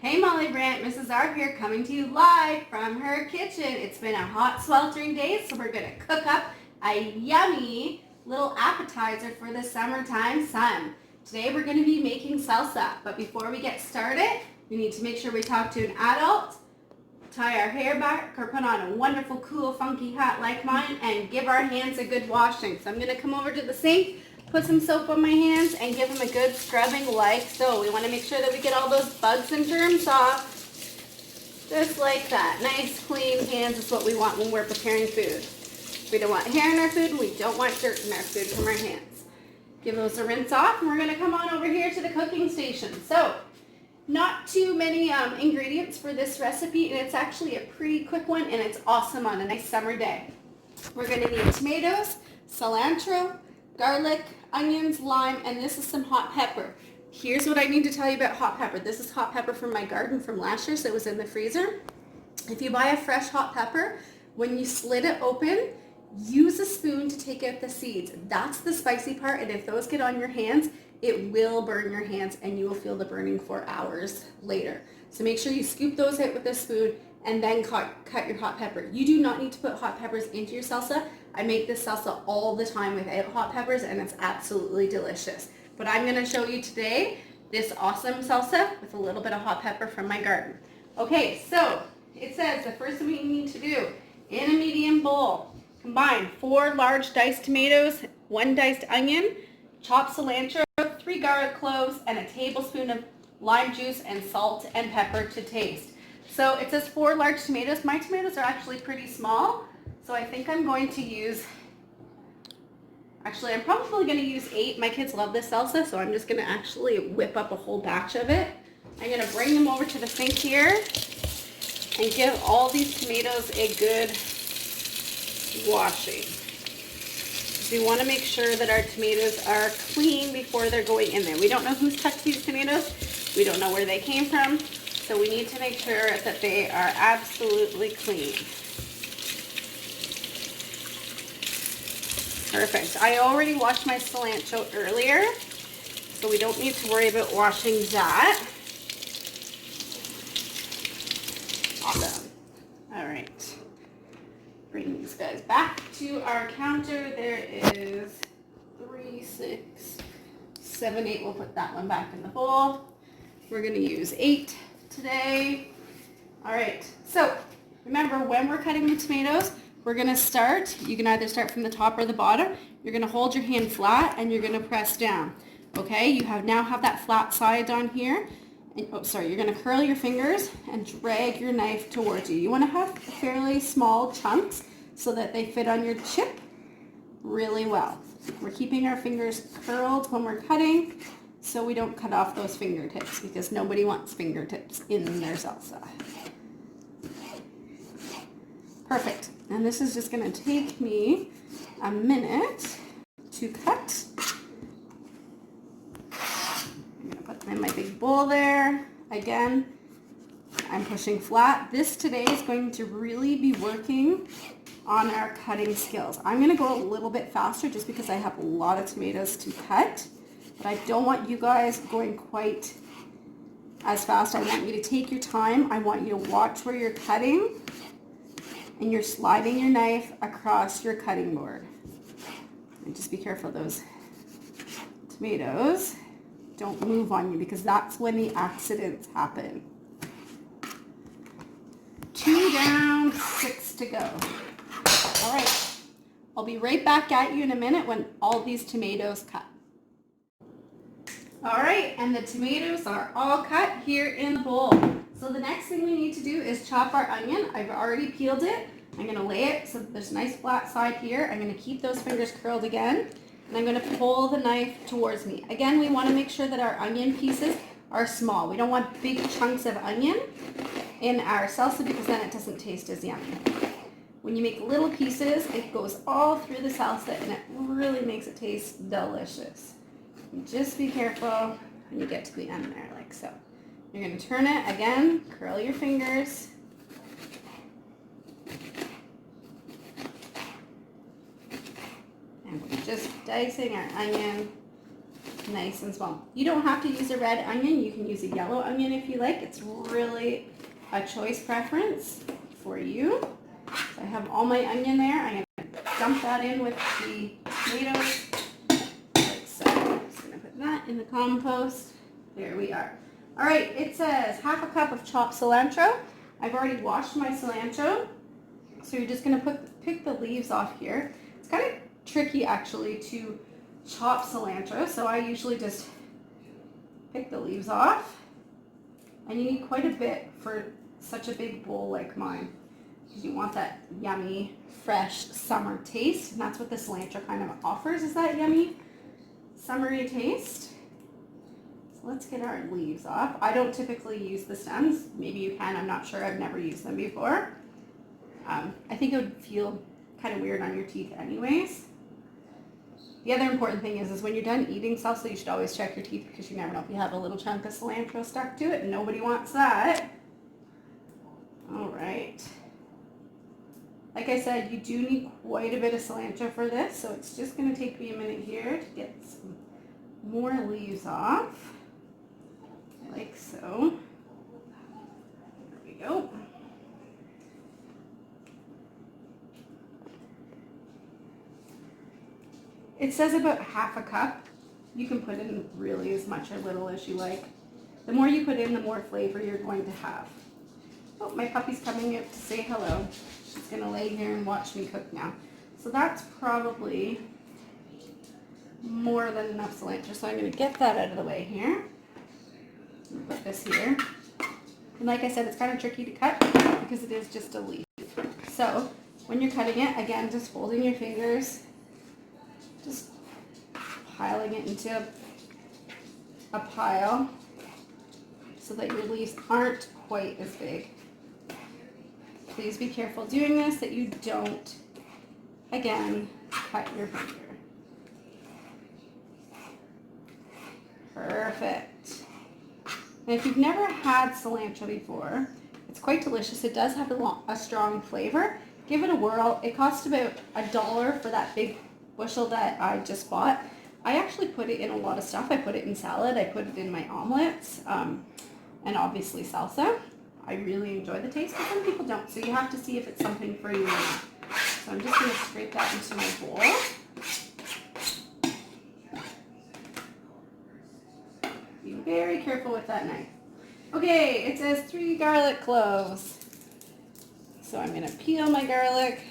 Hey Molly Brandt, Mrs. R here coming to you live from her kitchen. It's been a hot sweltering day, so we're gonna cook up a yummy little appetizer for the summertime sun. Today we're gonna be making salsa, but before we get started, we need to make sure we talk to an adult, tie our hair back, or put on a wonderful, cool, funky hat like mine, and give our hands a good washing. So I'm gonna come over to the sink, put some soap on my hands, and give them a good scrubbing like so. We want to make sure that we get all those bugs and germs off, just like that. Nice, clean hands is what we want when we're preparing food. We don't want hair in our food, and we don't want dirt in our food from our hands. Give those a rinse off, and we're going to come on over here to the cooking station. So, not too many ingredients for this recipe, and it's actually a pretty quick one, and it's awesome on a nice summer day. We're going to need tomatoes, cilantro, garlic, onions, lime, and this is some hot pepper. Here's what I need to tell you about hot pepper. This is hot pepper from my garden from last year, so it was in the freezer. If you buy a fresh hot pepper, when you slit it open, use a spoon to take out the seeds. That's the spicy part, and if those get on your hands, it will burn your hands and you will feel the burning for hours later. So make sure you scoop those out with a spoon and then cut your hot pepper. You do not need to put hot peppers into your salsa. I make this salsa all the time without hot peppers and it's absolutely delicious. But I'm gonna show you today this awesome salsa with a little bit of hot pepper from my garden. Okay, so it says the first thing we need to do, in a medium bowl, combine 4 large diced tomatoes, 1 diced onion, chopped cilantro, 3 garlic cloves, and a tablespoon of lime juice and salt and pepper to taste. So it says 4 large tomatoes. My tomatoes are actually pretty small, so I think I'm going to use, I'm probably going to use 8. My kids love this salsa, so I'm just going to actually whip up a whole batch of it. I'm going to bring them over to the sink here and give all these tomatoes a good washing. So we want to make sure that our tomatoes are clean before they're going in there. We don't know who's touched these tomatoes. We don't know where they came from. So we need to make sure that they are absolutely clean. Perfect. I already washed my cilantro earlier, so we don't need to worry about washing that. Awesome. All right. Bring these guys back to our counter. There is 3, 6, 7, 8. We'll put that one back in the bowl. We're going to use 8 today. All right. So remember, when we're cutting the tomatoes, we're going to start. You can either start from the top or the bottom. You're going to hold your hand flat and you're going to press down. Okay. You now have that flat side on here. And, you're going to curl your fingers and drag your knife towards you. You want to have fairly small chunks so that they fit on your chip really well. We're keeping our fingers curled when we're cutting so we don't cut off those fingertips because nobody wants fingertips in their salsa. Perfect. And this is just going to take me a minute to cut. In my big bowl there. Again, I'm pushing flat. This today is going to really be working on our cutting skills. I'm going to go a little bit faster just because I have a lot of tomatoes to cut, but I don't want you guys going quite as fast. I want you to take your time. I want you to watch where you're cutting and you're sliding your knife across your cutting board. And just be careful, those tomatoes don't move on you because that's when the accidents happen. 2 down, 6 to go. All right, I'll be right back at you in a minute when all these tomatoes cut. All right, and the tomatoes are all cut here in the bowl. So the next thing we need to do is chop our onion. I've already peeled it. I'm gonna lay it so that there's a nice flat side here. I'm gonna keep those fingers curled again. And I'm going to pull the knife towards me. Again, we want to make sure that our onion pieces are small. We don't want big chunks of onion in our salsa because then it doesn't taste as yummy. When you make little pieces, it goes all through the salsa and it really makes it taste delicious. Just be careful when you get to the end there, like so. You're going to turn it again, curl your fingers. And we're just dicing our onion nice and small. You don't have to use a red onion. You can use a yellow onion if you like. It's really a choice preference for you. So I have all my onion there. I'm going to dump that in with the tomatoes like so. I'm just going to put that in the compost. There we are. All right, it says half a cup of chopped cilantro. I've already washed my cilantro. So you're just going to pick the leaves off here. It's kind of tricky actually to chop cilantro, so I usually just pick the leaves off. And you need quite a bit for such a big bowl like mine, because you want that yummy, fresh summer taste, and that's what the cilantro kind of offers, is that yummy, summery taste. So let's get our leaves off. I don't typically use the stems. Maybe you can, I'm not sure. I've never used them before. I think it would feel kind of weird on your teeth anyways. The other important thing is when you're done eating salsa, you should always check your teeth, because you never know if you have a little chunk of cilantro stuck to it, and nobody wants that. All right. Like I said, you do need quite a bit of cilantro for this, so it's just going to take me a minute here to get some more leaves off, like so. There we go. It says about half a cup. You can put in really as much or little as you like. The more you put in, the more flavor you're going to have. Oh, my puppy's coming out to say hello. She's going to lay here and watch me cook now. So that's probably more than enough cilantro. So I'm going to get that out of the way here. Put this here. And like I said, it's kind of tricky to cut because it is just a leaf. So when you're cutting it, again, just folding your fingers, just piling it into a pile so that your leaves aren't quite as big. Please be careful doing this, that you don't, again, cut your finger. Perfect. And if you've never had cilantro before, it's quite delicious. It does have a strong flavor. Give it a whirl. It costs about $1 for that big bushel that I just bought. I actually put it in a lot of stuff. I put it in salad. I put it in my omelets, and obviously salsa. I really enjoy the taste, but some people don't. So you have to see if it's something for you or not. So I'm just going to scrape that into my bowl. Be very careful with that knife. Okay, it says 3 garlic cloves. So I'm going to peel my garlic.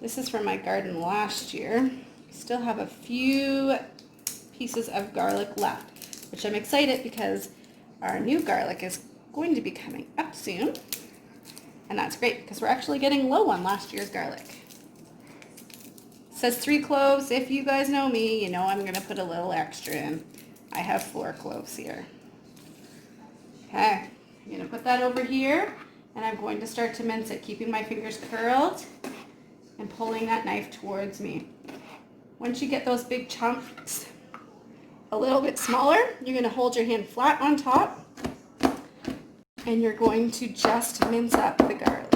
This is from my garden last year. Still have a few pieces of garlic left, which I'm excited because our new garlic is going to be coming up soon. And that's great because we're actually getting low on last year's garlic. It says 3 cloves. If you guys know me, you know I'm going to put a little extra in. I have 4 cloves here. Okay, I'm going to put that over here, and I'm going to start to mince it, keeping my fingers curled and pulling that knife towards me. Once you get those big chunks a little bit smaller, you're going to hold your hand flat on top, and you're going to just mince up the garlic.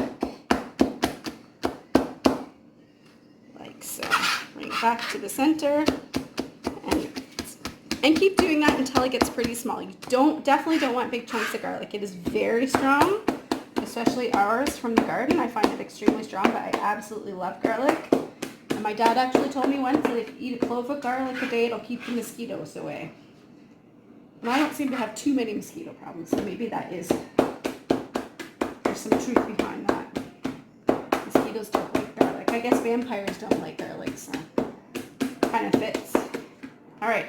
Like so. Bring it back to the center, and keep doing that until it gets pretty small. You definitely don't want big chunks of garlic. It is very strong, especially ours from the garden. I find it extremely strong, but I absolutely love garlic. And my dad actually told me once that if you eat a clove of garlic a day, it'll keep the mosquitoes away. And I don't seem to have too many mosquito problems, so maybe there's some truth behind that. Mosquitoes don't like garlic. I guess vampires don't like garlic, so kind of fits. All right,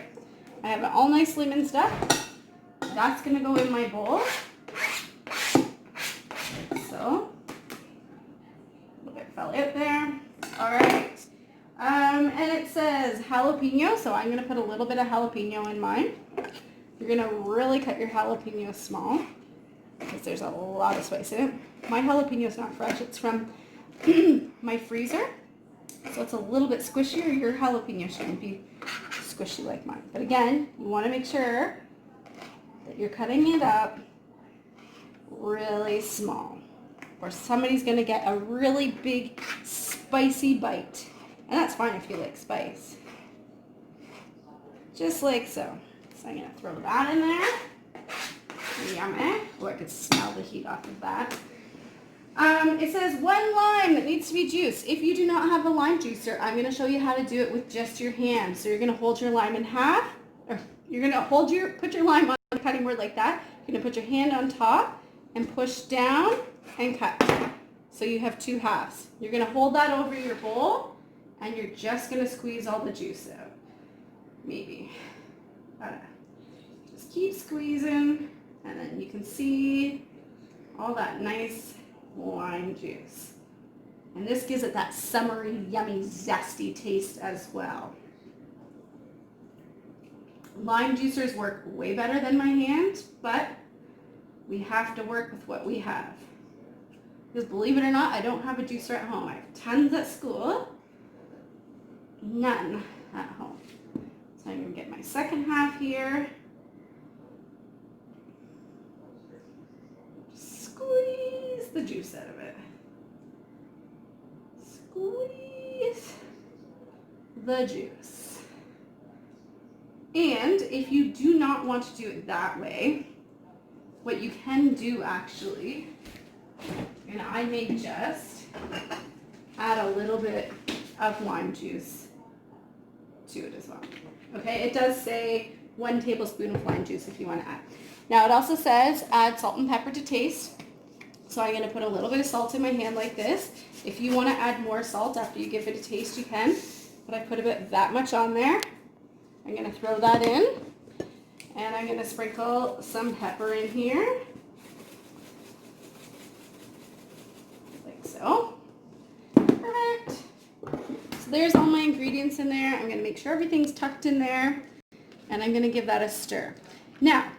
I have it all nicely minced up. That's going to go in my bowl. So, a little bit fell out there. All right. And it says jalapeno, so I'm going to put a little bit of jalapeno in mine. You're going to really cut your jalapeno small because there's a lot of spice in it. My jalapeno is not fresh. It's from my freezer, so it's a little bit squishier. Your jalapeno shouldn't be squishy like mine. But again, you want to make sure that you're cutting it up really small, or somebody's going to get a really big spicy bite. And that's fine if you like spice. just like so. So I'm going to throw that in there. Yummy. Oh, I could smell the heat off of that. It says 1 lime that needs to be juiced. If you do not have a lime juicer, I'm going to show you how to do it with just your hand. So you're going to hold your lime in half, or you're going to put your lime on the cutting board like that. You're going to put your hand on top and push down and cut. So you have 2 halves. You're going to hold that over your bowl and you're just going to squeeze all the juice out. Maybe. Just keep squeezing and then you can see all that nice lime juice. And this gives it that summery, yummy, zesty taste as well. Lime juicers work way better than my hand, but we have to work with what we have. Because believe it or not, I don't have a juicer at home. I have tons at school, none at home. So I'm going to get my second half here. Squeeze the juice out of it. Squeeze the juice. And if you do not want to do it that way, what you can do actually, and I may just add a little bit of lime juice to it as well. Okay, it does say 1 tablespoon of lime juice if you want to add. Now it also says add salt and pepper to taste. So I'm going to put a little bit of salt in my hand like this. If you want to add more salt after you give it a taste, you can. But I put about that much on there. I'm going to throw that in. And I'm going to sprinkle some pepper in here. Like so. Perfect. So there's all my ingredients in there. I'm going to make sure everything's tucked in there. And I'm going to give that a stir. Now,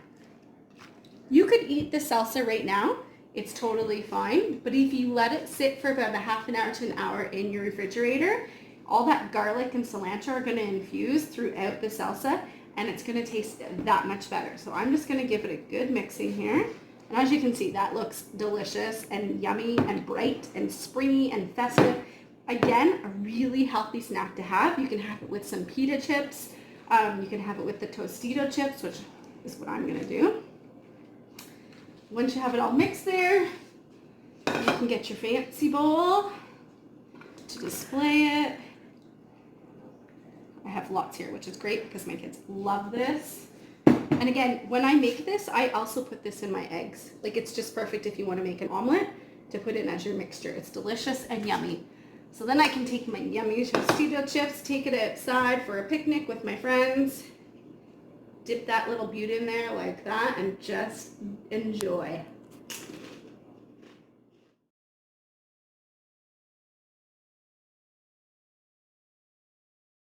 you could eat the salsa right now. It's totally fine. But if you let it sit for about a half an hour to an hour in your refrigerator, all that garlic and cilantro are going to infuse throughout the salsa and it's going to taste that much better. So I'm just going to give it a good mixing here. And as you can see, that looks delicious and yummy and bright and springy and festive. Again, a really healthy snack to have. You can have it with some pita chips. You can have it with the Tostito chips, which is what I'm going to do. Once you have it all mixed there, you can get your fancy bowl to display it. I have lots here, which is great because my kids love this. And again, when I make this, I also put this in my eggs. Like, it's just perfect if you want to make an omelet to put in as your mixture. It's delicious and yummy. So then I can take my yummy Tostito chips, take it outside for a picnic with my friends, dip that little beaut in there like that, and just enjoy.